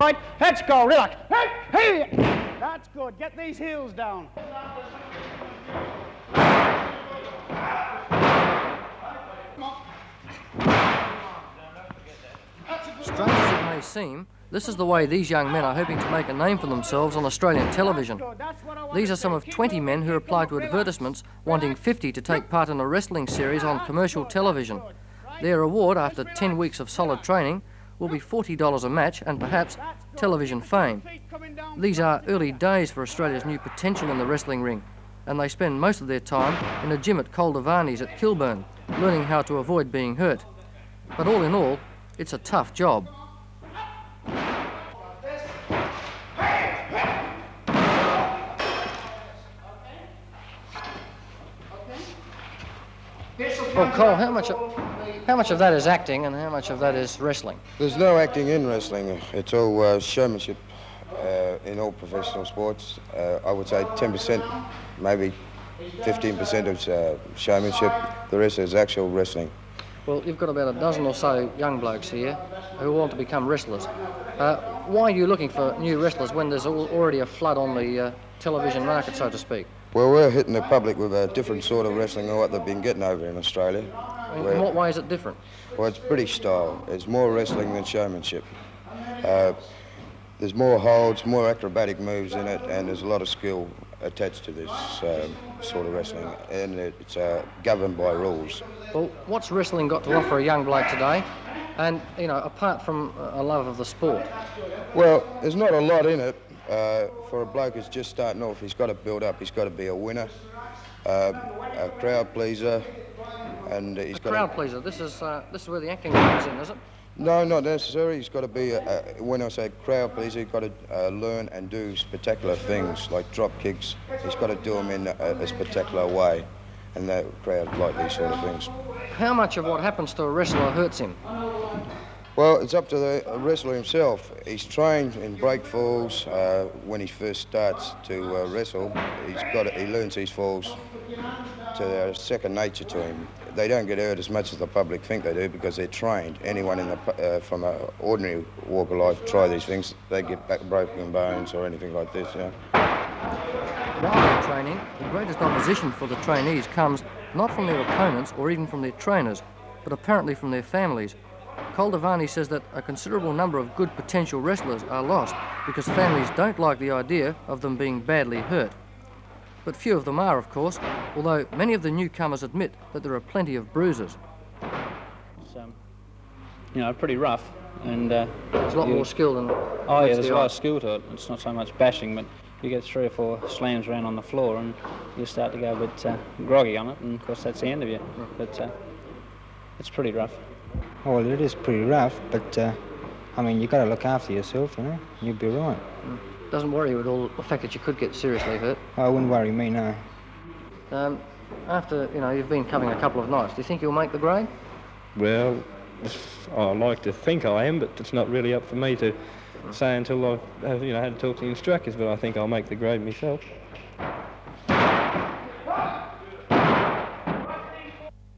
Right, let's go, relax. Hey, hey! That's good. Get these heels down. Strange as it may seem, this is the way these young men are hoping to make a name for themselves on Australian television. These are some of 20 men who replied to advertisements wanting 50 to take part in a wrestling series on commercial television. Their reward, after 10 weeks of solid training, will be $40 a match and perhaps television fame. These are early days for Australia's new potential in the wrestling ring, and they spend most of their time in a gym at Col Dervany's at Kilburn, learning how to avoid being hurt. But all in all, it's a tough job. Well, Cole, how much of that is acting and how much of that is wrestling? There's no acting in wrestling. It's all showmanship in all professional sports. I would say 10%, maybe 15% of showmanship. The rest is actual wrestling. Well, you've got about a dozen or so young blokes here who want to become wrestlers. Why are you looking for new wrestlers when there's already a flood on the television market, so to speak? Well, we're hitting the public with a different sort of wrestling than what they've been getting over in Australia. In what way is it different? Well, it's British style. It's more wrestling than showmanship. There's more holds, more acrobatic moves in it, and there's a lot of skill attached to this sort of wrestling, and it's governed by rules. Well, what's wrestling got to offer a young bloke today? And, you know, apart from a love of the sport? Well, there's not a lot in it. For a bloke who's just starting off, he's got to build up. He's got to be a winner, a crowd pleaser, and he's got crowd pleaser. This is where the acting comes in, is it? No, not necessarily. He's got to be, when I say crowd pleaser, he's got to learn and do spectacular things like drop kicks. He's got to do them in a spectacular way, and the crowd like these sort of things. How much of what happens to a wrestler hurts him? Well, it's up to the wrestler himself. He's trained in break falls when he first starts to wrestle. He learns these falls to their second nature to him. They don't get hurt as much as the public think they do because they're trained. Anyone from an ordinary walk of life try these things, they get back broken bones or anything like this. You know. While they're training, the greatest opposition for the trainees comes not from their opponents or even from their trainers, but apparently from their families. Col Dervany says that a considerable number of good potential wrestlers are lost because families don't like the idea of them being badly hurt. But few of them are, of course, although many of the newcomers admit that there are plenty of bruises. It's, pretty rough, and there's a lot more skill than... Oh yeah, there's a lot of skill to it. It's not so much bashing, but you get 3 or 4 slams around on the floor and you start to go a bit groggy on it, and of course that's the end of you. But it's pretty rough. Well, it is pretty rough, but you've got to look after yourself, you'll be right. Doesn't worry you at all the fact that you could get seriously hurt? Oh, it wouldn't worry me, no. After, you've been coming a couple of nights, do you think you'll make the grade? Well, I like to think I am, but it's not really up for me to say until I've had to talk to the instructors, but I think I'll make the grade myself.